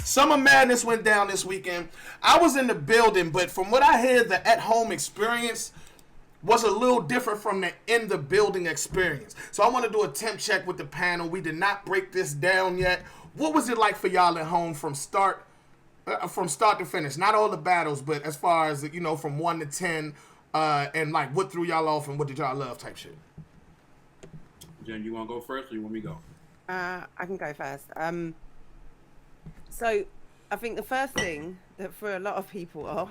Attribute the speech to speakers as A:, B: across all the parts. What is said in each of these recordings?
A: Summer Madness went down this weekend. I was in the building, but from what I hear, the at-home experience was a little different from the in-the-building experience. So I want to do a temp check with the panel. We did not break this down yet. What was it like for y'all at home from start to finish? Not all the battles, but as far as, you know, from 1 to 10, and like what threw y'all off and what did y'all love type shit.
B: Jen, you want to go first or you want me to go?
C: I can go first. So I think the first thing that threw a lot of people off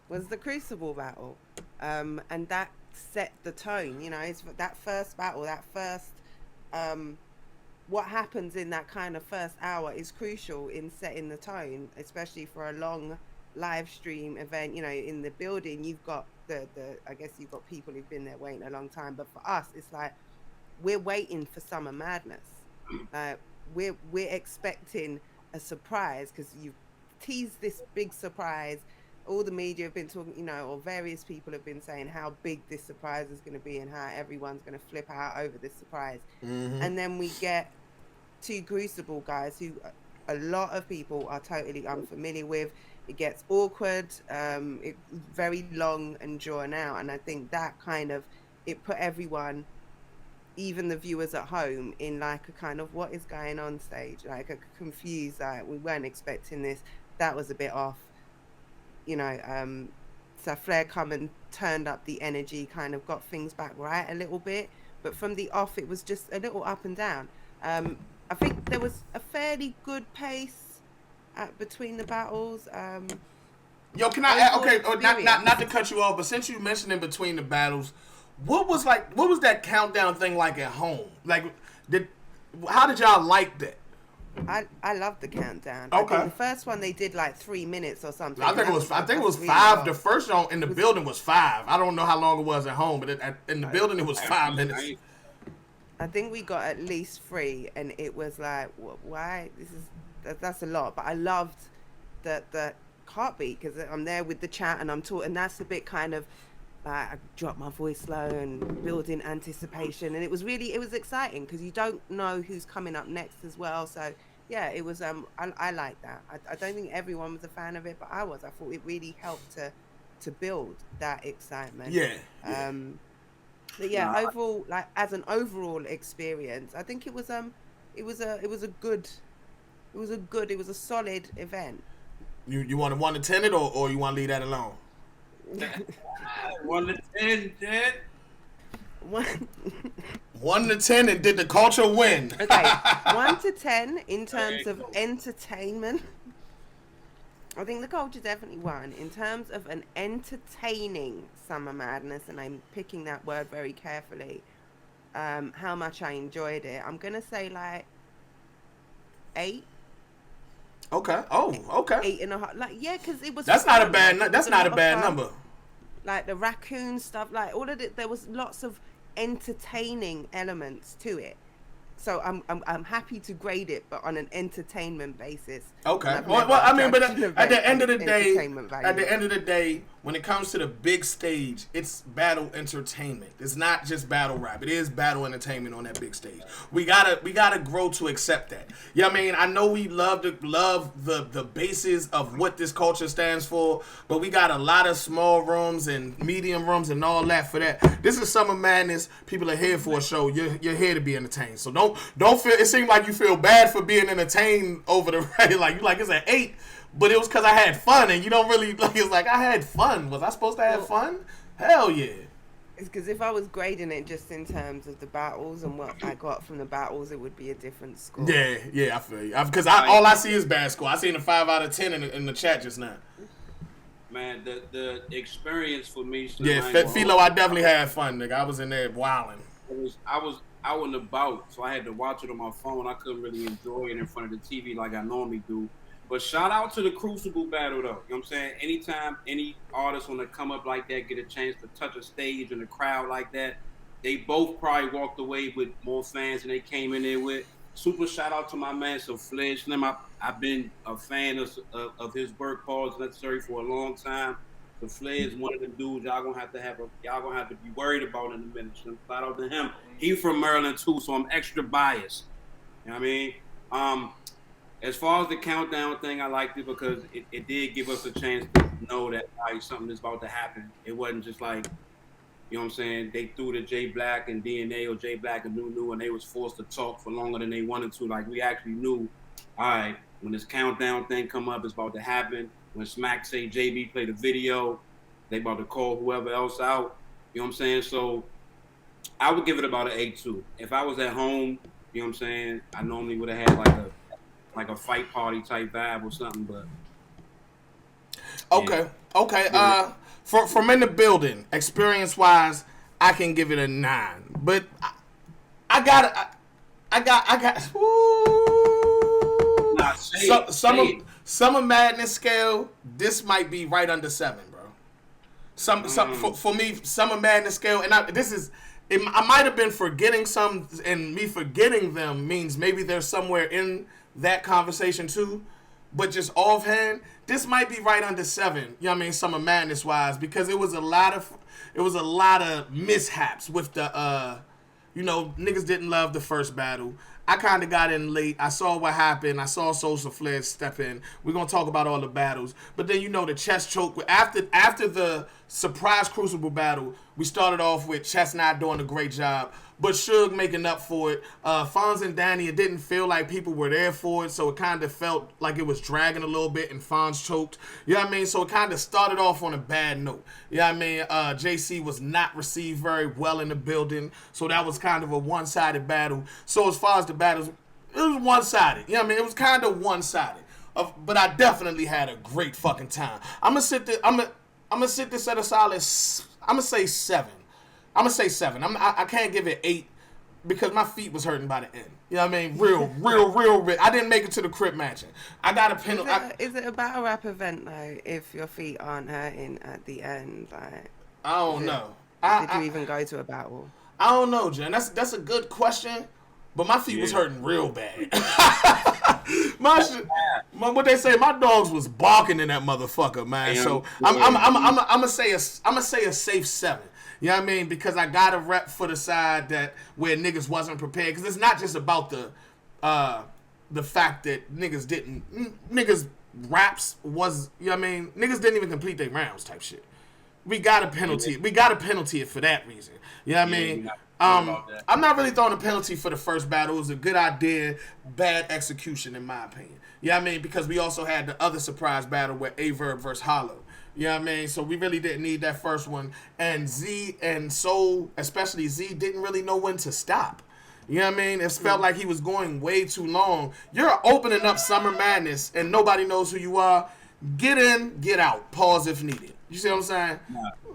C: was the Crucible battle. And that set the tone, you know, it's that first battle, that first, what happens in that kind of first hour is crucial in setting the tone, especially for a long live stream event. You know, in the building, you've got I guess you've got people who've been there waiting a long time, but for us, it's like, we're waiting for Summer Madness. We're expecting a surprise because you've teased this big surprise. All the media have been talking, you know, or various people have been saying how big this surprise is going to be and how everyone's going to flip out over this surprise. Mm-hmm. And then we get two Crucible guys who a lot of people are totally unfamiliar with. It gets awkward, it's very long and drawn out. And I think that kind of, it put everyone, even the viewers at home, in like a kind of what is going on stage, like a confused, like we weren't expecting this. That was a bit off. You know, so Flair come and turned up the energy, kind of got things back right a little bit. But from the off, it was just a little up and down. I think there was a fairly good pace between the battles.
A: Yo, can I add, okay, not to cut you off, but since you mentioned in between the battles, what was that countdown thing like at home? Like, how did y'all like that?
C: I love the countdown.
A: Okay.
C: I think the first one they did like 3 minutes or something.
A: I think it was
C: really
A: 5.
C: long.
A: The first one in the building was 5. I don't know how long it was at home, but in the building it was 5 minutes.
C: I think we got at least 3, and it was like, why? That's a lot. But I loved the heartbeat because I'm there with the chat and I'm talking. And that's the bit kind of like I dropped my voice low and building anticipation, and it was exciting because you don't know who's coming up next as well. So yeah, it was I like that. I don't think everyone was a fan of it, but I was. I thought it really helped to build that excitement.
A: Yeah.
C: But yeah, overall, like as an overall experience, I think it was a solid event.
A: You want to 1 to 10 it or you want to leave that alone?
B: 1 to 10, Jen.
A: 1 to 10, and did the culture win?
C: Okay, 1 to 10 in terms of entertainment. I think the culture definitely won in terms of an entertaining Summer Madness, and I'm picking that word very carefully. How much I enjoyed it. I'm gonna say like 8.
A: Okay. Oh, okay.
C: 8.5. Like, yeah, because it was.
A: That's
C: fun.
A: not a bad. That's not a bad
C: fun.
A: number.
C: Like the raccoon stuff, like all of it. There was lots of entertaining elements to it. So I'm happy to grade it, but on an entertainment basis.
A: Okay. Well, I mean, but at the end of the day, when it comes to the big stage, it's battle entertainment. It's not just battle rap. It is battle entertainment on that big stage. We gotta grow to accept that. Yeah, I mean, I know we love the basis of what this culture stands for, but we got a lot of small rooms and medium rooms and all that for that. This is Summer Madness. People are here for a show. You're here to be entertained. So don't feel. It seemed like you feel bad for being entertained over the like it's an 8. But it was because I had fun, and you don't really like. It's like I had fun. Was I supposed to have fun? Hell yeah!
C: It's because if I was grading it just in terms of the battles and what I got from the battles, it would be a different score.
A: Yeah, I feel you. Because all I see is bad score. I seen a 5 out of 10 in the chat just now.
B: Man, the experience for me.
A: Yeah, Philo, I definitely had fun, nigga. I was in there wilding.
B: I was out and about, so I had to watch it on my phone. I couldn't really enjoy it in front of the TV like I normally do. But shout out to the Crucible battle, though. You know what I'm saying? Anytime any artist want to come up like that, get a chance to touch a stage in a crowd like that, they both probably walked away with more fans than they came in there with. Super shout out to my man, so Flair Slim. I've been a fan of his work, Pause Necessary, for a long time. So Flair is one of the dudes y'all gonna have to be worried about in a minute. So shout out to him. He from Maryland too, so I'm extra biased. You know what I mean? As far as the countdown thing, I liked it because it did give us a chance to know that something is about to happen. It wasn't just like, you know what I'm saying, they threw the J Black and DNA or J Black and Nunu and they was forced to talk for longer than they wanted to. Like, we actually knew, all right, when this countdown thing come up, it's about to happen. When Smack say JB play the video, they about to call whoever else out. You know what I'm saying? So I would give it about an 8-2. If I was at home, you know what I'm saying, I normally would have had like a fight party type vibe or something, but
A: okay. From in the building, experience wise, I can give it a 9. But I got
B: nah,
A: Summer Madness scale, this might be right under 7, bro. For me, Summer Madness scale, and I might have been forgetting some, and me forgetting them means maybe they're somewhere in that conversation too. But just offhand, this might be right under 7. You know what I mean? Summer Madness wise, because it was a lot of mishaps with the niggas didn't love the first battle. I kind of got in late. I saw what happened. I saw Social Flair step in. We're going to talk about all the battles. But then, the chest choke. After the surprise Crucible battle, we started off with Chess not doing a great job, but Suge making up for it. Fonz and Danny, it didn't feel like people were there for it, so it kind of felt like it was dragging a little bit, and Fonz choked. You know what I mean? So it kind of started off on a bad note. You know what I mean? JC was not received very well in the building, so that was kind of a one-sided battle. So as far as the battles, it was one-sided. You know what I mean? It was kind of one-sided. But I definitely had a great fucking time. I'm gonna sit this at a solid. I'm gonna say 7. I can't give it 8 because my feet was hurting by the end. You know what I mean? Real. I didn't make it to the crib matching. I got a penalty.
C: Is it a battle rap event though? If your feet aren't hurting at the end, like
A: I don't know.
C: Did you even go to a battle?
A: I don't know, Jen. That's a good question. But my feet was hurting real bad. What they say, my dogs was barking in that motherfucker, man. So I'm gonna say a safe 7. You know what I mean? Because I got a rep for the side where niggas wasn't prepared. Because it's not just about the fact that niggas raps was, you know what I mean? Niggas didn't even complete their rounds type shit. We got a penalty. We got a penalty for that reason. You know what I mean? I'm not really throwing a penalty for the first battle. It was a good idea, bad execution in my opinion. You know what I mean? Because we also had the other surprise battle with Verb versus Hollow. You know what I mean? So we really didn't need that first one. And Z and Soul, especially Z, didn't really know when to stop. You know what I mean? It felt like he was going way too long. You're opening up Summer Madness and nobody knows who you are. Get in, get out. Pause if needed. You see what I'm saying?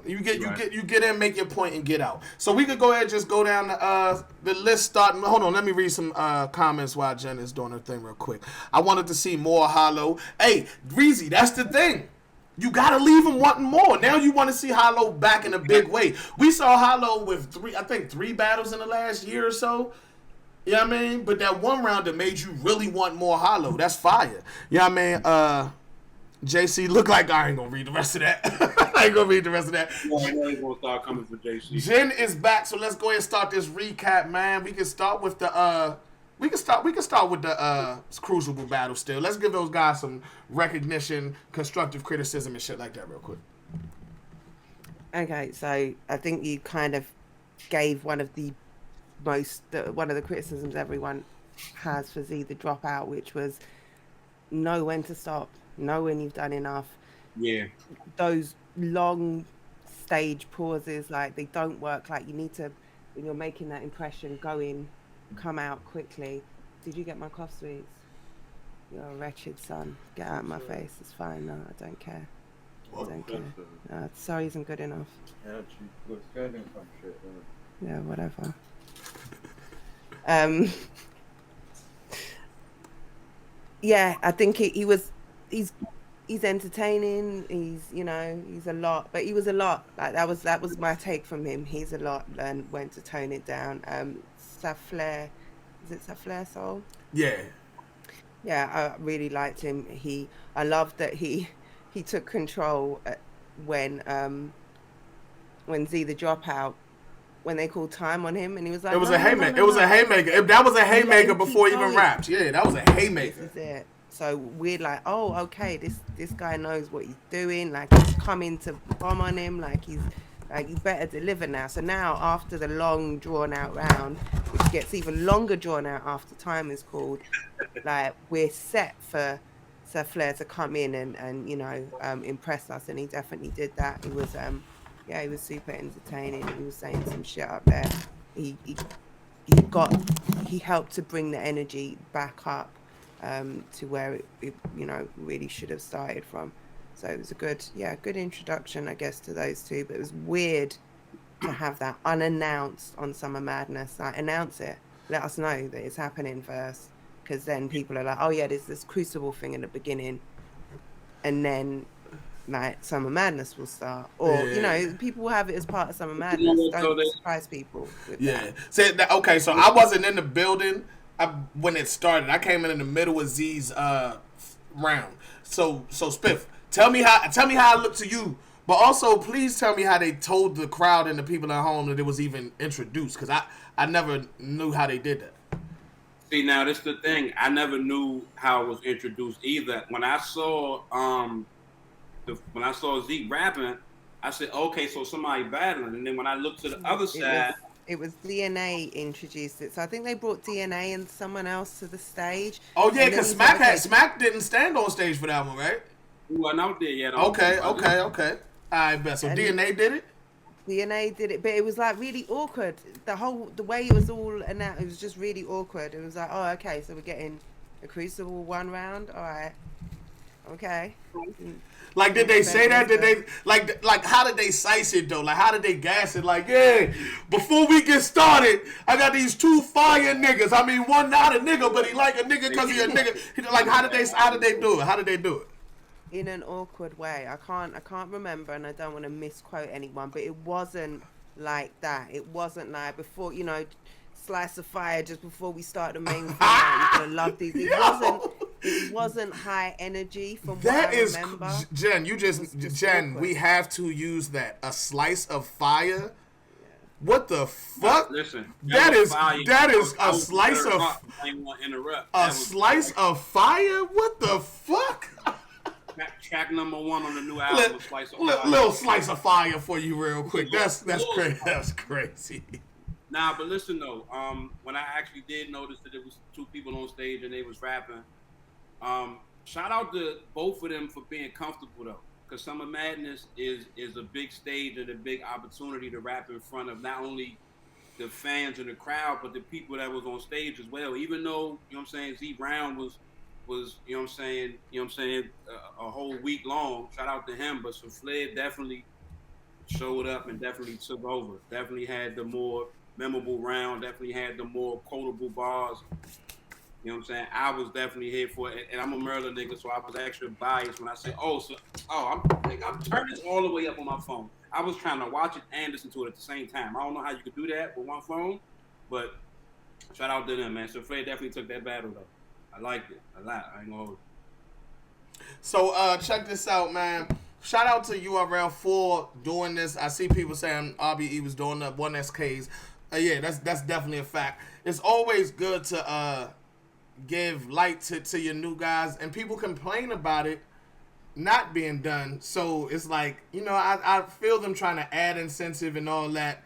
A: You get in, make your point, and get out. So we could go ahead and just go down the list. Hold on, let me read some comments while Jen is doing her thing real quick. I wanted to see more Hollow. Hey, Breezy, that's the thing. You gotta leave him wanting more. Now you want to see Hollow back in a big way. We saw Hollow with 3 battles in the last year or so. You know what I mean? But that one round that made you really want more Hollow, that's fire. You know what I mean? JC, look like I ain't gonna read the rest of that. I ain't gonna read the rest of that.
B: Yeah, I know he's gonna start coming for JC.
A: Jen is back, so let's go ahead and start this recap, man. We can start with the Crucible battle still. Let's give those guys some recognition, constructive criticism, and shit like that real quick.
C: Okay, so I think you kind of gave one of the criticisms everyone has for Z the Dropout, which was know when to stop, know when you've done enough.
B: Yeah.
C: Those long stage pauses, like, they don't work. Like, you need to, when you're making that impression, go in, come out quickly. Did you get my cough sweets? You're a wretched son. Get out of my face. It's fine. No, I don't care. I don't care. No, sorry isn't good enough. Yeah, whatever. Yeah, I think he's entertaining. He's a lot, but he was a lot. Like that was my take from him. He's a lot, and went to tone it down. Saflair, is it Saflair Soul?
A: Yeah.
C: Yeah, I really liked him. I loved that he took control when Z the Dropout, when they called time on him, and he was like,
A: it was a haymaker. It was a haymaker. That was a haymaker before he even rapped. Yeah, that was a haymaker.
C: This is it. So we're like, oh, okay, this guy knows what he's doing. Like he's coming to bomb on him. Like he's like, you better deliver now. So now after the long drawn out round, which gets even longer drawn out after time is called, like we're set for Sir Flair to come in and impress us, and he definitely did that. He was he was super entertaining. He was saying some shit up there. He he helped to bring the energy back up to where it really should have started from. So it was a good introduction, I guess, to those two. But it was weird to have that unannounced on Summer Madness. Like, announce it, let us know that it's happening first, because then people are like, oh yeah, there's this Crucible thing in the beginning, and then like Summer Madness will start, or people will have it as part of Summer Madness. Don't surprise people with that.
A: Okay, so I wasn't in the building when it started. I came in the middle of Z's round. So Spiff, tell me how I look to you, but also please tell me how they told the crowd and the people at home that it was even introduced, because I never knew how they did that.
B: See, now this is the thing. I never knew how it was introduced either. When I saw Zeke rapping, I said, okay, so somebody battling. And then when I looked to the other side,
C: it was DNA introduced it. So I think they brought DNA and someone else to the stage.
A: Oh yeah, because Smack didn't stand on stage for that one, right?
B: He wasn't out there yet.
A: Okay. I bet. So DNA did it?
C: DNA did it, but it was like really awkward. The way it was all announced, it was just really awkward. It was like, oh, okay, so we're getting a Crucible one round. All right, okay.
A: Like, did they say that? Did they like how did they size it though? Like, how did they gas it? Like, yeah, before we get started, I got these two fire niggas. I mean, one not a nigga, but he like a nigga because he a nigga. Like, how did they do it? How did they do it?
C: In an awkward way. I can't remember, and I don't want to misquote anyone, but it wasn't like that. It wasn't like before, slice of fire just before we start the main thing. You're gonna love these. It wasn't high energy from what I remember.
A: Jen, we have to use that. A slice of fire. Yeah. What the fuck?
B: Listen,
A: that is a slice of slice of fire. What the fuck?
B: Track number 1 on the new album, Slice of Fire.
A: Little slice of fire for you real quick. That's crazy. That's crazy.
B: Nah, but listen though, when I actually did notice that there was 2 people on stage and they was rapping, shout out to both of them for being comfortable though, because Summer Madness is a big stage and a big opportunity to rap in front of not only the fans and the crowd, but the people that was on stage as well. Even though, Z Brown was a whole week long. Shout out to him, but Flair definitely showed up and definitely took over. Definitely had the more memorable round. Definitely had the more quotable bars. I was definitely here for it, and I'm a Maryland nigga, so I was extra biased when I said, I'm turning this all the way up on my phone. I was trying to watch it and listen to it at the same time. I don't know how you could do that with one phone, but shout out to them, man. So Flair definitely took that battle though. I liked it a lot. I ain't gonna hold it.
A: So check this out, man. Shout out to URL for doing this. I see people saying RBE was doing the 1SKs. Yeah, that's definitely a fact. It's always good to give light to your new guys, and people complain about it not being done. So it's like, I feel them trying to add incentive and all that,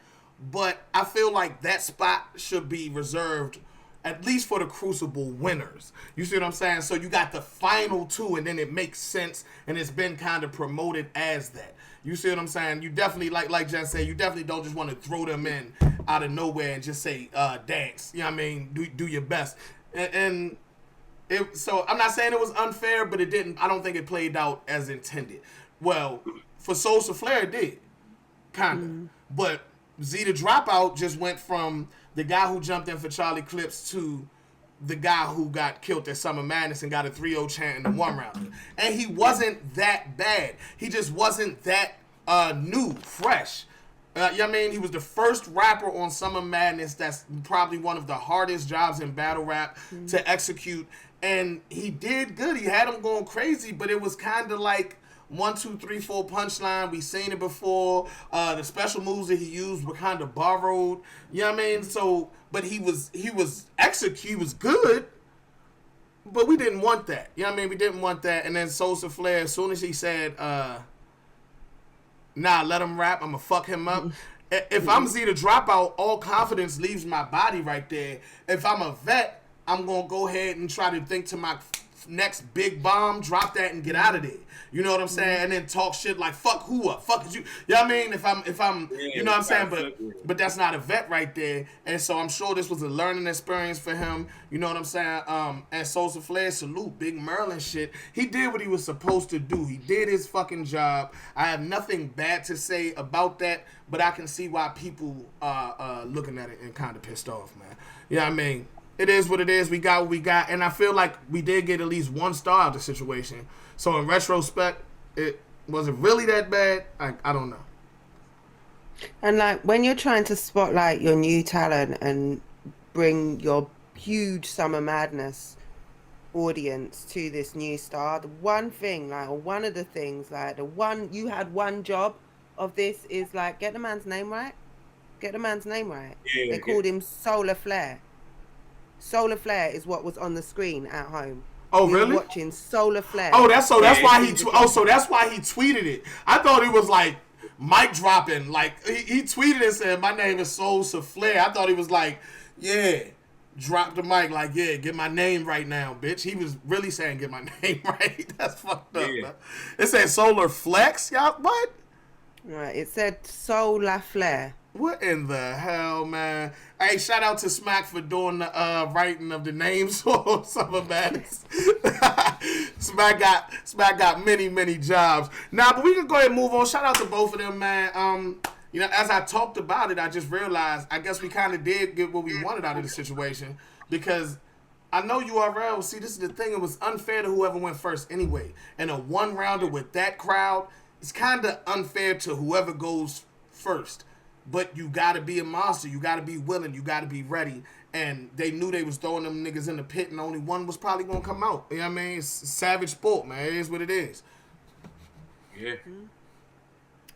A: but I feel like that spot should be reserved at least for the Crucible winners. You see what I'm saying? So you got the final 2, and then it makes sense, and it's been kind of promoted as that. You see what I'm saying? You definitely, like Jen said, you definitely don't just want to throw them in out of nowhere and just say, dance. You know what I mean? Do your best. And so I'm not saying it was unfair, but I don't think it played out as intended. Well, for Soulja Flair, it did. Kind of. Mm-hmm. But Z the Dropout just went from the guy who jumped in for Charlie Clips to the guy who got killed at Summer Madness and got a 3-0 chant in the 1 round. And he wasn't that bad. He just wasn't that new, fresh. You know what I mean? He was the first rapper on Summer Madness. That's probably one of the hardest jobs in battle rap to execute. And he did good. He had him going crazy, but it was kind of like 1, 2, 3, 4 punchline. We seen it before. The special moves that he used were kind of borrowed. You know what I mean? So, but he was good. But we didn't want that. You know what I mean? We didn't want that. And then Sosa Flair, as soon as he said, nah, let him rap, I'm going to fuck him up. If I'm Z the Dropout, all confidence leaves my body right there. If I'm a vet, I'm going to go ahead and try to think to my next big bomb, drop that and get out of there. You know what I'm saying? And then talk shit like fuck who up, fuck is you. You know what I mean? If I'm you know what I'm saying? But that's not a vet right there. And so I'm sure this was a learning experience for him. You know what I'm saying? And Sosa Flair, salute, Big Merlin shit. He did what he was supposed to do. He did his fucking job. I have nothing bad to say about that, but I can see why people are looking at it and kind of pissed off, man. You know what I mean? It is what it is. We got what we got. And I feel like we did get at least one star out of the situation. So in retrospect, was it really that bad? I don't know.
C: And like when you're trying to spotlight your new talent and bring your huge Summer Madness audience to this new star, the one thing, like, or one of the things, like the one you had one job of this is like get the man's name right. Get the man's name right.
B: Yeah,
C: they called him Solar Flare. Solar Flare is what was on the screen at home.
A: Oh,
C: you
A: really?
C: Were watching Solar Flare.
A: Oh, that's why he tweeted it. I thought he was like mic dropping. Like he tweeted and said, "My name is Sosa Flair." I thought he was like, "Yeah, drop the mic." Like, "Yeah, get my name right now, bitch." He was really saying, "Get my name right." That's fucked up. Man. It said Solar Flex. Y'all, what?
C: Right. It said Solar Flare.
A: What in the hell, man? Hey, shout out to Smack for doing the writing of the names for Summer Madness. Smack got many jobs. Nah, but we can go ahead and move on. Shout out to both of them, man. You know, as I talked about it, I just realized I guess we kind of did get what we wanted out of the situation because I know URL. See, this is the thing. It was unfair to whoever went first anyway. And a one rounder with that crowd, it's kind of unfair to whoever goes first. But you got to be a monster. You got to be willing. You got to be ready. And they knew they was throwing them niggas in the pit, and only one was probably going to come out. You know what I mean? It's savage sport, man. It is what it is.
B: Yeah.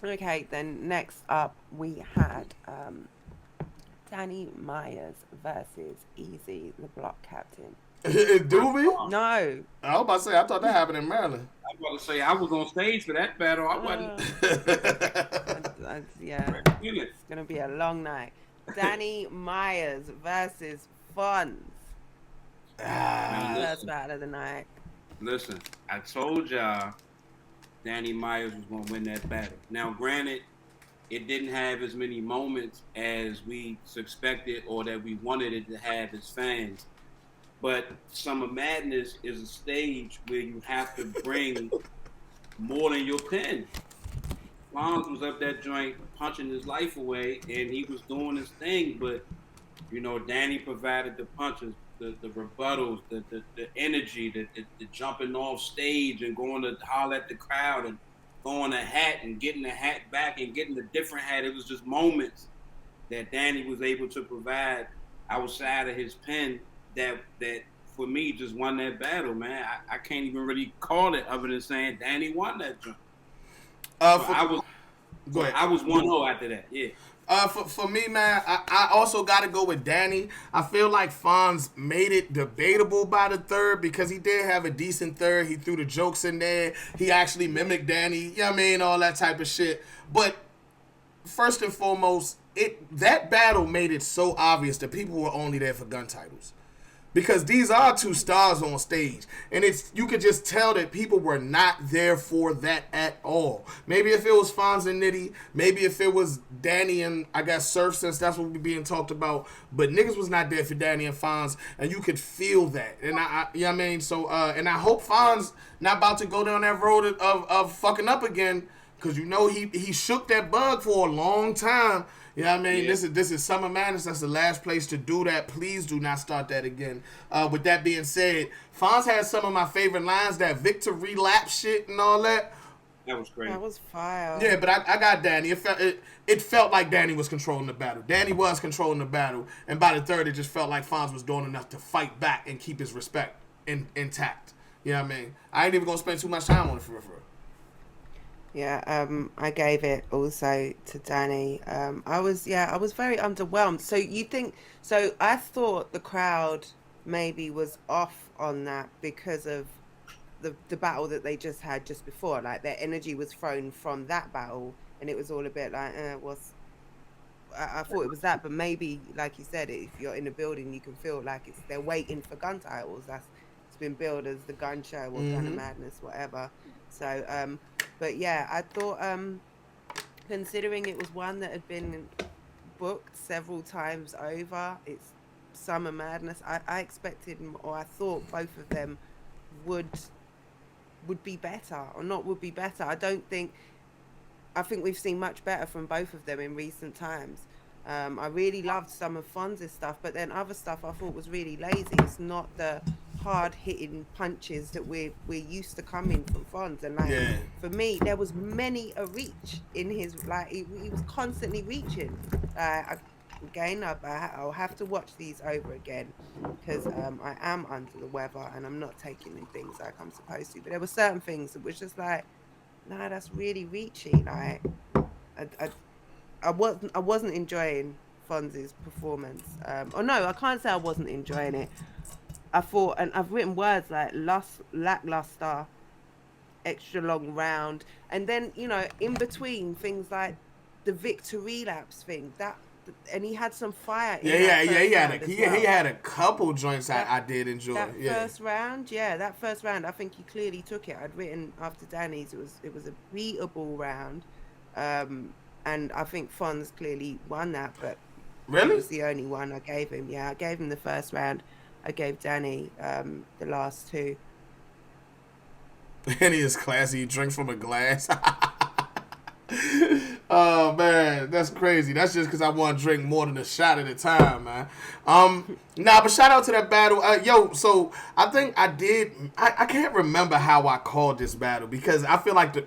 C: Okay, then next up we had Danny Myers versus Easy, the Block Captain.
A: Do we?
C: No.
A: I was about to say, I thought that happened in Maryland.
B: I was about to say, I was on stage for that battle. I wasn't.
C: Yeah. It's going to be a long night. Danny Myers versus Fonz. First battle of the night.
B: Listen, I told y'all Danny Myers was going to win that battle. Now, granted, it didn't have as many moments as we expected or that we wanted it to have as fans. But Summer Madness is a stage where you have to bring more than your pen. Fonz was up that joint punching his life away, and he was doing his thing. But, you know, Danny provided the punches, the rebuttals, the energy, the jumping off stage and going to holler at the crowd and throwing a hat and getting the hat back and getting a different hat. It was just moments that Danny was able to provide outside of his pen that for me just won that battle, man. I can't even really call it other than saying Danny won that joint. I was 1-0 after that, yeah.
A: For me, man, I also got to go with Danny. I feel like Fonz made it debatable by the third because he did have a decent third. He threw the jokes in there. He actually mimicked Danny, you know what I mean, all that type of shit. But first and foremost, that battle made it so obvious that people were only there for gun titles. Because these are two stars on stage. And you could just tell that people were not there for that at all. Maybe if it was Fonz and Nitty, maybe if it was Danny and, I guess, Surf, since that's what we're being talked about. But niggas was not there for Danny and Fonz, and you could feel that. And you know what I mean? So, and I hope Fonz not about to go down that road of fucking up again, because you know he shook that bug for a long time. You know what I mean? Yeah. This is Summer Madness. That's the last place to do that. Please do not start that again. With that being said, Fonz had some of my favorite lines, that victory lap shit and all that.
B: That was great.
C: That was fire.
A: Yeah, but I got Danny. It felt like Danny was controlling the battle. Danny was controlling the battle. And by the third, it just felt like Fonz was doing enough to fight back and keep his respect intact. You know what I mean? I ain't even going to spend too much time on it for real.
C: Yeah, I gave it also to Danny. I was very underwhelmed. So I thought the crowd maybe was off on that because of the battle that they just had just before. Like their energy was thrown from that battle, and it was all a bit like, I thought it was that, but maybe, like you said, if you're in a building, you can feel like they're waiting for gun titles. It's been billed as the gun show or Gun of Madness, whatever. So, but yeah, I thought, considering it was one that had been booked several times over, it's Summer Madness. I expected, or I thought both of them would be better, or not would be better. I think we've seen much better from both of them in recent times. I really loved some of Fonz's stuff, but then other stuff I thought was really lazy. It's not the hard-hitting punches that we're used to coming from Fonz. And for me, there was many a reach in his, like he was constantly reaching. Again, I'll have to watch these over again because I am under the weather and I'm not taking in things like I'm supposed to. But there were certain things that was just like, nah, that's really reachy. Like, I wasn't enjoying Fonz's performance. Or no, I can't say I wasn't enjoying it. I thought, and I've written words like lackluster, extra long round, and then in between things like the Victor relapse thing and he had some fire.
A: He had a couple joints I did enjoy.
C: That first round, I think he clearly took it. I'd written after Danny's, it was a beatable round, and I think Fonz clearly won that. But
A: really,
C: it was the only one I gave him. Yeah, I gave him the first round. I gave Danny the last two.
A: And he is classy. He drinks from a glass. Oh man, that's crazy. That's just because I want to drink more than a shot at a time, man. But shout out to that battle. So I think I did. I can't remember how I called this battle because I feel like the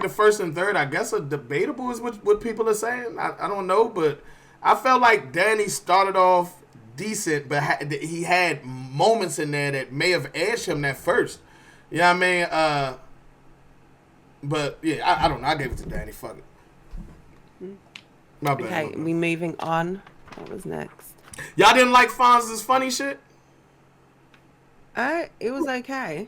A: first and third, I guess, are debatable is what people are saying. I don't know, but I felt like Danny started off decent, but he had moments in there that may have edged him that first. You know what I mean? But yeah, I don't know. I gave it to Danny. Fuck it. My bad.
C: Okay, we moving on. What was next?
A: Y'all didn't like Fonz's funny shit?
C: It was okay.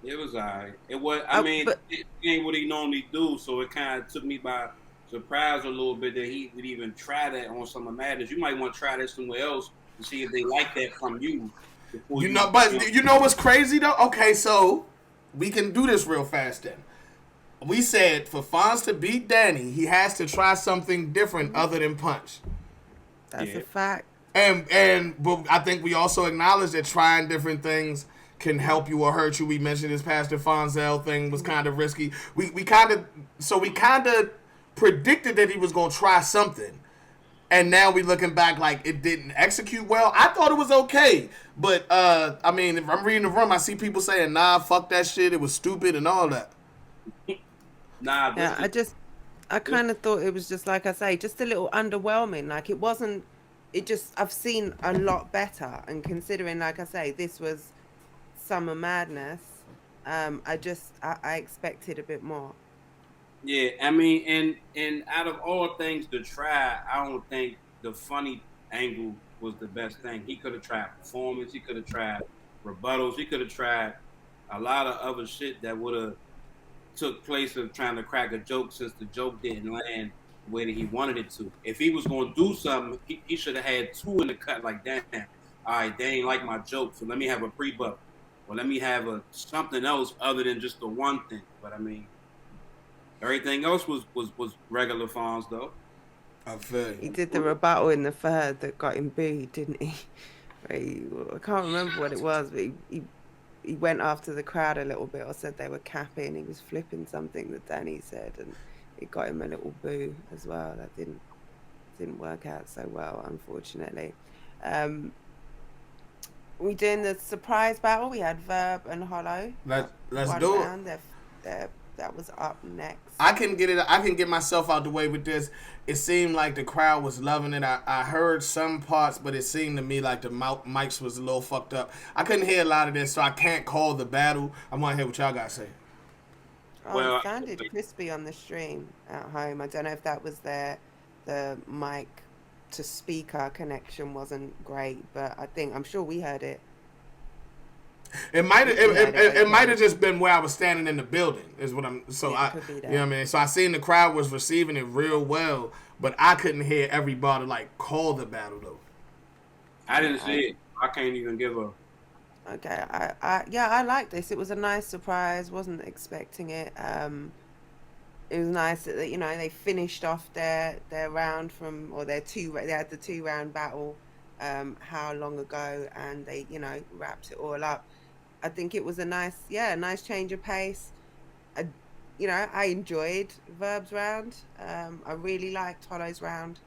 B: It was alright. It was. I mean, it ain't what he normally do, so it kind of took me by surprise a little bit that he would even try that on Summer Madness. You might want to try that somewhere else to see if they like that from you.
A: But you know what's crazy though? Okay, so we can do this real fast then. We said for Fonz to beat Danny, he has to try something different other than punch.
C: That's a fact.
A: But I think we also acknowledge that trying different things can help you or hurt you. We mentioned this Pastor Fonzel thing was kind of risky. We kind of predicted that he was going to try something. And now we looking back like it didn't execute well. I thought it was okay. But, I mean, if I'm reading the room, I see people saying, nah, fuck that shit. It was stupid and all that.
B: Nah,
C: yeah, I kind of thought it was just, like I say, just a little underwhelming. Like I've seen a lot better. And considering, like I say, this was Summer Madness, I expected a bit more.
B: Yeah, I mean, and out of all things to try, I don't think the funny angle was the best thing. He could have tried performance. He could have tried rebuttals. He could have tried a lot of other shit that would have took place of trying to crack a joke since the joke didn't land the way that he wanted it to. If he was going to do something, he should have had two in the cut like, damn, all right, they ain't like my joke, so let me have a pre-buck. Or let me have something else other than just the one thing. But, I mean, everything else was regular Fonz, though.
A: I feel you.
C: He did the rebuttal in the third that got him booed, didn't he? I can't remember what it was, but he went after the crowd a little bit or said they were capping. He was flipping something that Danny said, and it got him a little boo as well. That didn't work out so well, unfortunately. We doing the surprise battle. We had Verb and Hollow.
A: Let's do it.
C: That was up next.
A: I can get myself out the way with this. It seemed like the crowd was loving it. I heard some parts, but it seemed to me like the mics was a little fucked up. I couldn't hear a lot of this, so I can't call the battle. I want to hear what y'all got to say.
C: Well, it sounded crispy on the stream at home. I don't know if that was the mic to speaker connection wasn't great, but I'm sure we heard it.
A: It might have it might have just been where I was standing in the building is what I'm so
C: Yeah,
A: I
C: could be
A: you
C: that.
A: know what I mean. So I seen the crowd was receiving it real well, but I couldn't hear everybody like call the battle though.
B: I didn't see it. I can't even give a.
C: Okay, I liked this. It was a nice surprise. Wasn't expecting it. It was nice that they finished off their round from or they had the 2 round battle how long ago, and they wrapped it all up. I think it was a nice change of pace. I, I enjoyed Verb's round. I really liked Hollow's round.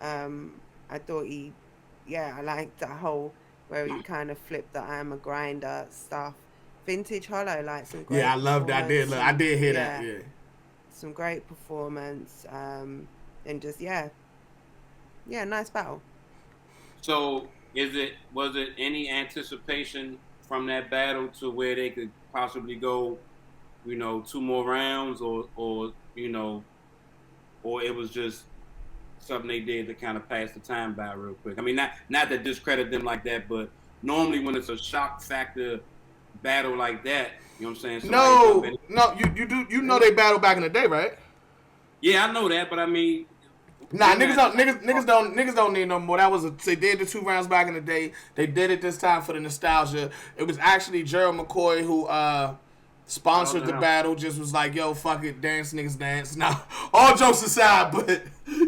C: I thought I liked that whole where he kind of flipped the I'm a grinder stuff. Vintage Hollow, like some great.
A: Yeah, I loved that. I did hear that. Yeah,
C: some great performance. And just nice battle.
B: So was it any anticipation from that battle to where they could possibly go, 2 more rounds, or it was just something they did to kind of pass the time by real quick? I mean, not to discredit them like that, but normally when it's a shock factor battle like that, you know what I'm saying?
A: No, you know they battled back in the day, right?
B: Yeah, I know that, but I mean,
A: nah, niggas don't need no more. They did the 2 rounds back in the day. They did it this time for the nostalgia. It was actually Gerald McCoy who sponsored the battle. Just was like, yo, fuck it, dance niggas dance. Now, all jokes aside, but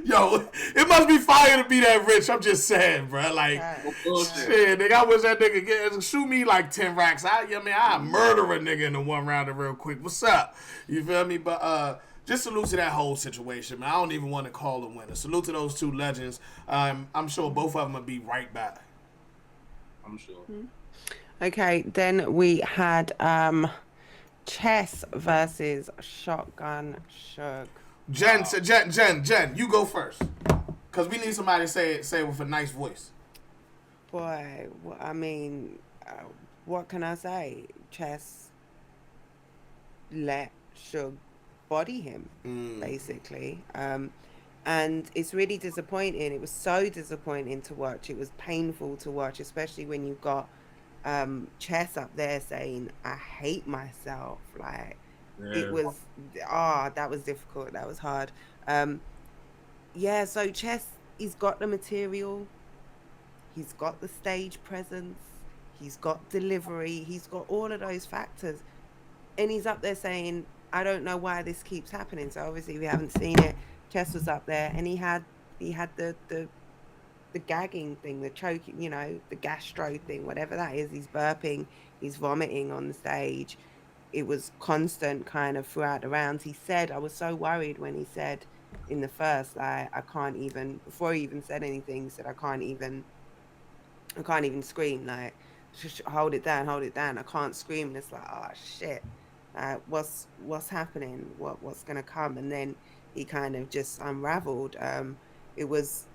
A: yo, it must be fire to be that rich. I'm just saying, bro. Like, shit, nigga, I wish that nigga shoot me like 10 racks. I murder a nigga in the 1 rounder real quick. What's up? You feel me? But just salute to that whole situation, man. I don't even want to call a winner. Salute to those 2 legends. I'm sure both of them will be right back.
B: I'm sure.
C: Okay, then we had Chess versus Shotgun Suge.
A: Jen, you go first, cause we need somebody to say it with a nice voice.
C: Boy, I mean, what can I say? Chess let Suge body him, basically. And it's really disappointing. It was so disappointing to watch. It was painful to watch, especially when you've got Chess up there saying, I hate myself. Like, it was, that was difficult. That was hard. So Chess, he's got the material. He's got the stage presence. He's got delivery. He's got all of those factors. And he's up there saying, I don't know why this keeps happening. So obviously we haven't seen it. Chess was up there and he had the gagging thing, the choking, the gastro thing, whatever that is. He's burping, he's vomiting on the stage. It was constant kind of throughout the rounds. He said, I was so worried when he said in the first, I can't even, before he even said anything, he said, I can't even scream, like, hold it down, I can't scream. And it's like, oh shit, what's happening, what's gonna come? And then he kind of just unraveled. It was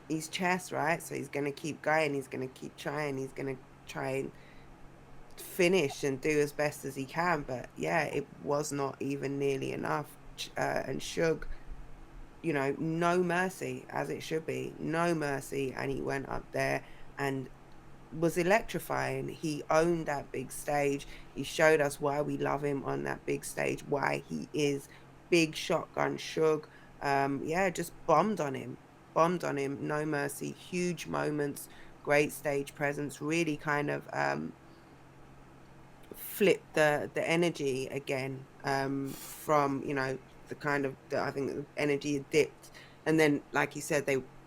C: his Chess, right? So he's gonna keep going, he's gonna keep trying, he's gonna try and finish and do as best as he can. But yeah, it was not even nearly enough. And Suge, no mercy, as it should be, no mercy. And he went up there and was electrifying. He owned that big stage. He showed us why we love him on that big stage, why he is big Shotgun Suge. Just bombed on him, no mercy. Huge moments, great stage presence, really kind of flipped the energy again, from the kind of I think the energy had dipped. And then, like you said,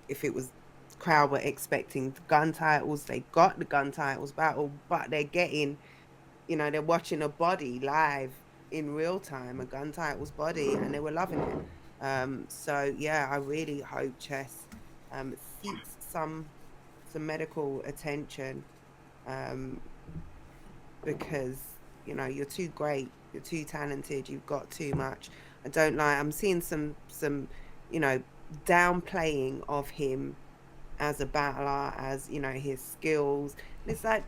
C: if it was crowd were expecting the gun titles, they got the gun titles battle, but they're getting, they're watching a body live in real time, a gun titles body, and they were loving it. I really hope Chess seeks some medical attention, because you're too great, you're too talented, you've got too much. I'm seeing some downplaying of him as a battler, as his skills. And it's like,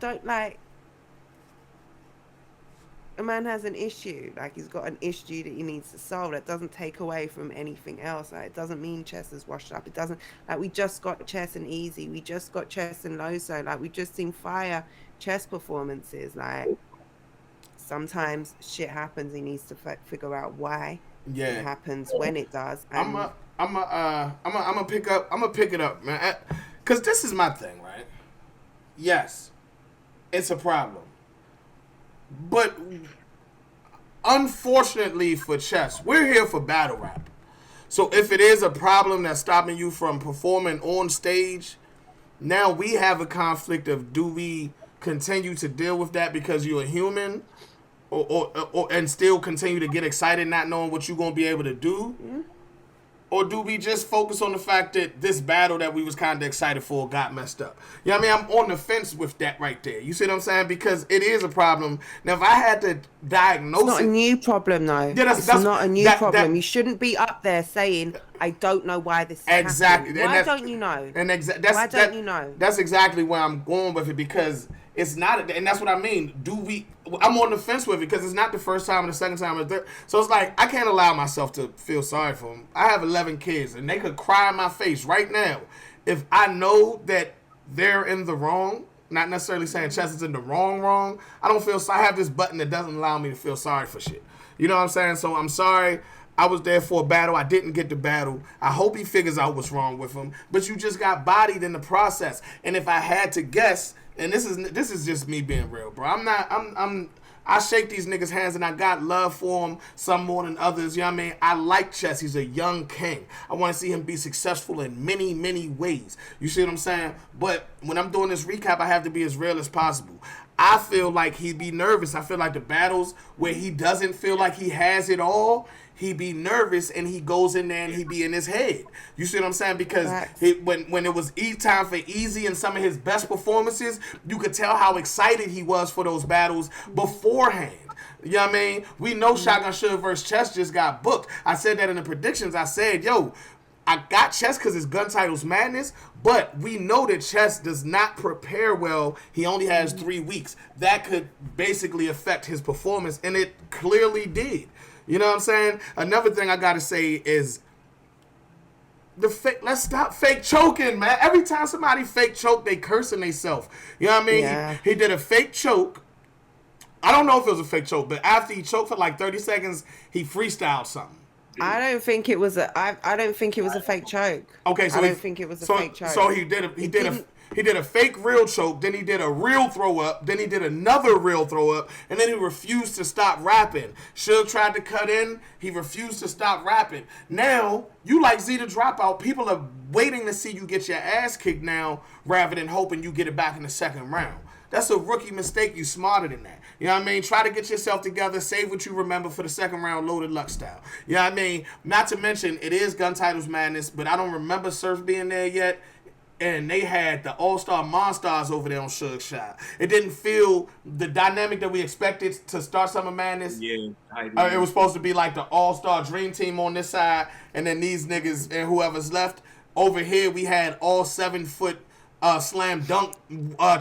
C: a man has an issue. Like, he's got an issue that he needs to solve. That doesn't take away from anything else. Like, it doesn't mean Chess is washed up. It doesn't. Like, we just got Chess and Easy. We just got Chess and Loso. Like, we just seen fire Chess performances. Like, sometimes shit happens. He needs to figure out why it happens when it does. And
A: I'm gonna pick it up, man. Cause this is my thing, right? Yes, it's a problem, but unfortunately for Chess, we're here for battle rap. So if it is a problem that's stopping you from performing on stage, now we have a conflict of, do we continue to deal with that because you're a human, or and still continue to get excited not knowing what you're gonna be able to do? Mm-hmm. Or do we just focus on the fact that this battle that we was kind of excited for got messed up? You know what I mean? I'm on the fence with that right there. You see what I'm saying? Because it is a problem. Now, if I had to diagnose it...
C: It's not a new problem, though. Yeah, that's not a new problem. You shouldn't be up there saying, I don't know why this is happening. Why don't you know? Why don't you know?
A: That's exactly where I'm going with it, because it's not... And that's what I mean. I'm on the fence with it because it's not the first time and the second time or the third. So it's like, I can't allow myself to feel sorry for them. I have 11 kids, and they could cry in my face right now if I know that they're in the wrong. Not necessarily saying Chess is in the wrong. I don't feel... I have this button that doesn't allow me to feel sorry for shit. You know what I'm saying? So I'm sorry. I was there for a battle. I didn't get the battle. I hope he figures out what's wrong with him. But you just got bodied in the process. And if I had to guess... And this is just me being real, bro. I shake these niggas' hands and I got love for them, some more than others. You know what I mean? I like Chess. He's a young king. I want to see him be successful in many, many ways. You see what I'm saying? But when I'm doing this recap, I have to be as real as possible. I feel like he'd be nervous. I feel like the battles where he doesn't feel like he has it all, he be nervous and he goes in there and he be in his head. You see what I'm saying? Because when it was time for Easy and some of his best performances, you could tell how excited he was for those battles beforehand. You know what I mean? We know Shotgun Suge vs. Chess just got booked. I said that in the predictions. I said, yo, I got Chess because his gun title's madness, but we know that Chess does not prepare well. He only has 3 weeks. That could basically affect his performance, and it clearly did. You know what I'm saying? Another thing I gotta say is let's stop fake choking, man. Every time somebody fake choke, they cursing themselves. You know what I mean? Yeah. He did a fake choke. I don't know if it was a fake choke, but after he choked for like 30 seconds, he freestyled something.
C: I don't think it was a fake choke.
A: Okay, so
C: I don't think it was a fake choke.
A: So he did a fake real choke, then he did a real throw up, then he did another real throw up, and then he refused to stop rapping. Suge tried to cut in, he refused to stop rapping. Now, you like Z the Dropout, people are waiting to see you get your ass kicked now rather than hoping you get it back in the second round. That's a rookie mistake. You smarter than that. You know what I mean? Try to get yourself together. Save what you remember for the second round, Loaded Luck style. You know what I mean? Not to mention, it is Gun Titles Madness, but I don't remember Surf being there yet. And they had the All-Star Monstars over there on Suge Shot. It didn't feel the dynamic that we expected to start Summer Madness.
B: Yeah,
A: it was supposed to be like the All-Star Dream Team on this side, and then these niggas and whoever's left. Over here, we had all 7-foot slam dunk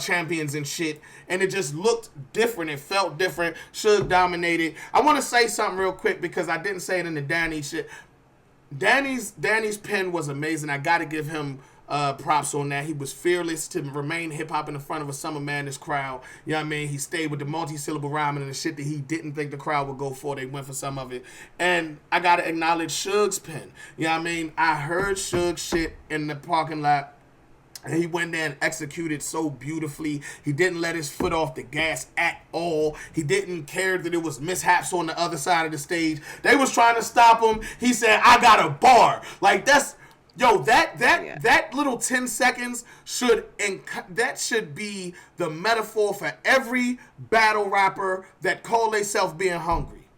A: champions and shit, and it just looked different. It felt different. Suge dominated. I want to say something real quick because I didn't say it in the Danny shit. Danny's pen was amazing. I got to give him props on that. He was fearless to remain hip-hop in the front of a Summer Madness crowd. You know what I mean? He stayed with the multi-syllable rhyming and the shit that he didn't think the crowd would go for. They went for some of it. And I got to acknowledge Suge's pen. You know what I mean? I heard Suge shit in the parking lot. And he went there and executed so beautifully. He didn't let his foot off the gas at all. He didn't care that it was mishaps on the other side of the stage. They was trying to stop him. He said, I got a bar. Like, that's... Yo, that little 10 seconds should be the metaphor for every battle rapper that call themselves being hungry.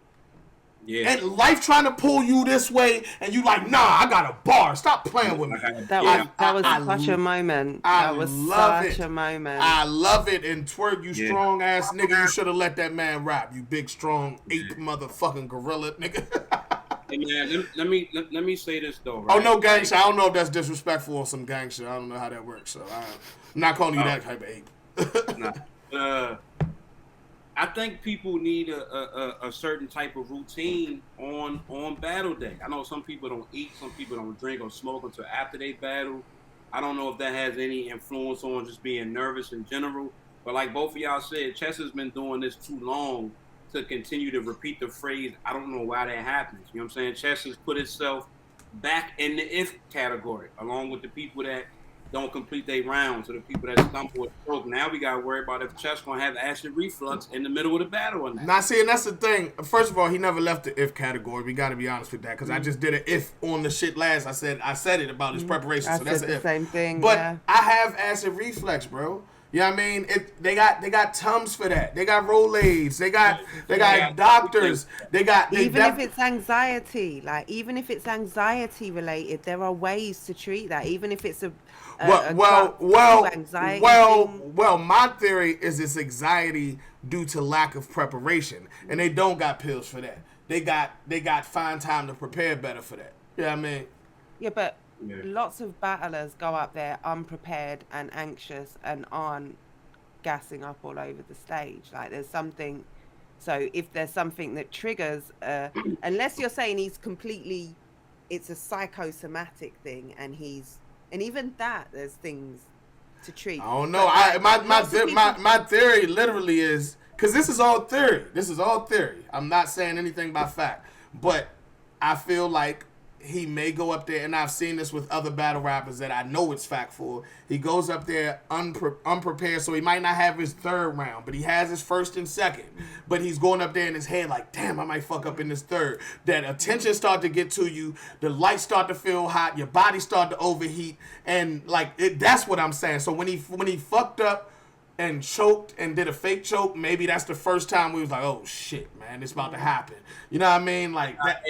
A: Yeah. And life trying to pull you this way, and you like, nah, I got a bar. Stop playing with me.
C: That was such a moment. That was such a moment.
A: I love it. And Twerk, you strong ass nigga, you should have let that man rap. You big strong ape motherfucking gorilla nigga.
B: Hey man, let me say this though. Right?
A: Oh no, gang shit. I don't know if that's disrespectful or some gang shit. I don't know how that works. So I'm not calling you that type of ape.
B: Nah. I think people need a certain type of routine on battle day. I know some people don't eat, some people don't drink or smoke until after they battle. I don't know if that has any influence on just being nervous in general. But like both of y'all said, Chess has been doing this too long to continue to repeat the phrase, I don't know why that happens. You know what I'm saying? Chess has put itself back in the if category, along with the people that don't complete their rounds or the people that stumble or stroke. Now we got to worry about if Chess going to have acid reflux in the middle of the battle or not.
A: Now, see, and that's the thing. First of all, he never left the if category. We got to be honest with that because I just did an if on the shit last. I said it about his preparation, so that's an if.
C: Same thing.
A: But
C: yeah.
A: I have acid reflux, bro. You know what I mean? They got Tums for that. They got Rolaids. They got doctors.
C: If it's anxiety, like even if it's anxiety related, there are ways to treat that. Even if it's anxiety.
A: Well, my theory is it's anxiety due to lack of preparation, and they don't got pills for that. They got fine time to prepare better for that. You know what I mean?
C: Yeah, but lots of battlers go up there unprepared and anxious and aren't gassing up all over the stage. Like there's something. So if there's something that triggers, unless you're saying it's a psychosomatic thing, and even that there's things to treat.
A: I don't know. My theory literally is because this is all theory. I'm not saying anything by fact, but I feel like he may go up there, and I've seen this with other battle rappers that I know it's fact for. He goes up there unprepared, so he might not have his third round, but he has his first and second. But he's going up there in his head like, damn, I might fuck up in this third. That attention start to get to you, the lights start to feel hot, your body start to overheat, and like that's what I'm saying. So when he fucked up and choked and did a fake choke, maybe that's the first time we was like, oh shit, man, it's about to happen. You know what I mean? Like that,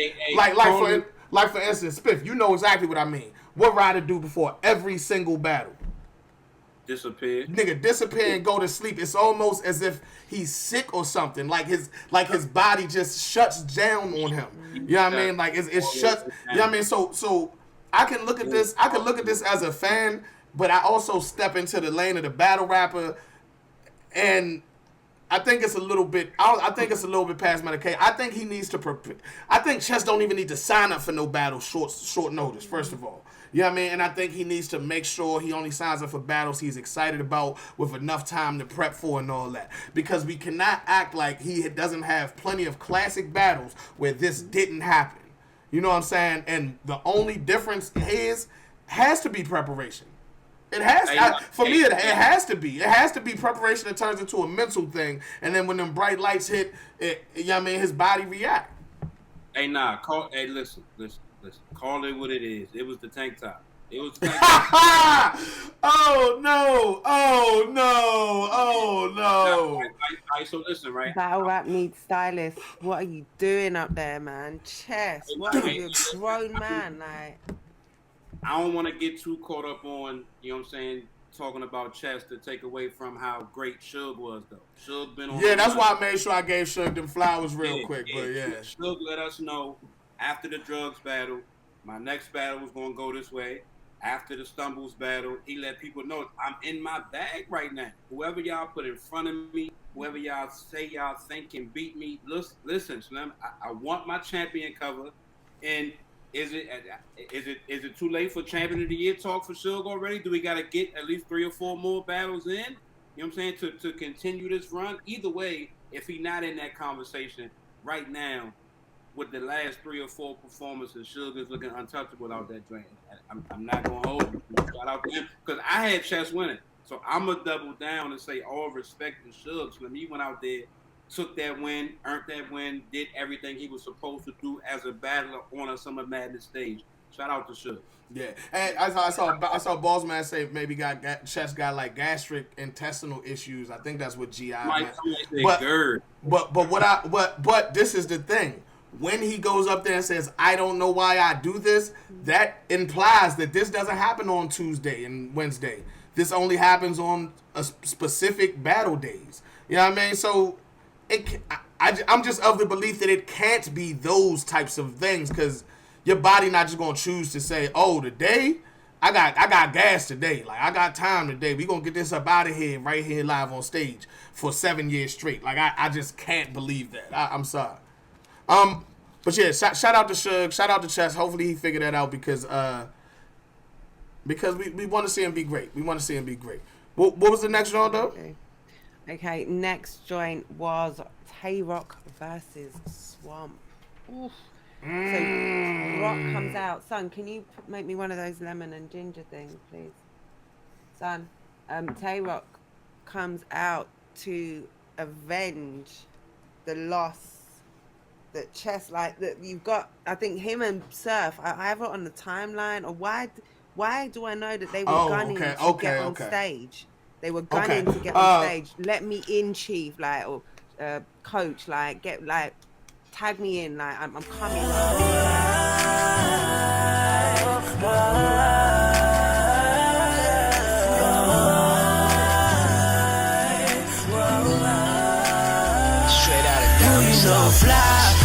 A: like for instance, Spiff, you know exactly what I mean. What Ryder do before every single battle?
B: Disappear.
A: Nigga, disappear and go to sleep. It's almost as if he's sick or something. Like his body just shuts down on him. You know what I mean? Like it shuts. You know what I mean? So I can look at this. I can look at this as a fan, but I also step into the lane of the battle rapper, and I think it's a little bit. I think it's a little bit past medication. I think he needs to prepare. I think Chess don't even need to sign up for no battle short notice. First of all, you know what I mean. And I think he needs to make sure he only signs up for battles he's excited about with enough time to prep for and all that. Because we cannot act like he doesn't have plenty of classic battles where this didn't happen. You know what I'm saying? And the only difference has to be preparation. It has it has to be. It has to be preparation that turns into a mental thing, and then when them bright lights hit, you know what I mean, his body react.
B: Listen. Call it what it is. It was the tank top. It was the tank top.
A: Oh no.
B: All right, so listen, right?
C: Battle rap needs stylists. What are you doing up there, man? Chess. What are you, a grown man? Like,
B: I don't want to get too caught up on, you know what I'm saying, talking about Chess to take away from how great Suge was, though. Suge been on.
A: Yeah, that's why I made sure I gave Suge them flowers real quick. But yeah,
B: Suge let us know after the drugs battle, my next battle was going to go this way. After the Stumbles battle, he let people know I'm in my bag right now. Whoever y'all put in front of me, whoever y'all say y'all think can beat me, listen, Slim, I want my champion cover. And is it too late for champion of the year talk for Suge already? Do we got to get at least 3 or 4 more battles in? You know what I'm saying? To continue this run? Either way, if he not in that conversation right now, with the last 3 or 4 performances, Suge is looking untouchable out that drain. I'm not going to hold him. Shout out to him. Because I had Chess winning. So I'm going to double down and say all respect to Suge. So when he went out there, took that win, earned that win, did everything he was supposed to do as a battler on a Summer Madness stage. Shout out to Suge.
A: Yeah, and I saw Ballsman say maybe Chess got like gastric intestinal issues. I think that's what GI meant. But this is the thing. When he goes up there and says, I don't know why I do this, that implies that this doesn't happen on Tuesday and Wednesday. This only happens on a specific battle days. You know what I mean? So I'm just of the belief that it can't be those types of things because your body not just going to choose to say, oh, today I got gas today. Like, I got time today. We gonna get this up out of here, right here live on stage for 7 years straight. Like, I just can't believe that. I'm sorry. But yeah, shout out to Suge, shout out to Chess. Hopefully he figured that out because we want to see him be great. We want to see him be great. What was the next joint though?
C: Okay, next joint was Tay Roc versus Swamp. Oof. So Rock comes out. Son, can you make me one of those lemon and ginger things, please? Son, Tay Roc comes out to avenge the loss that Chess, like, that you've got. I think him and Surf, I have it on the timeline. Or why do I know that they were gunning to get on stage? They were gunning to get on stage. Let me in, chief, like, or coach, like, get, like, tag me in, like, I'm coming.
D: Straight out of so fly.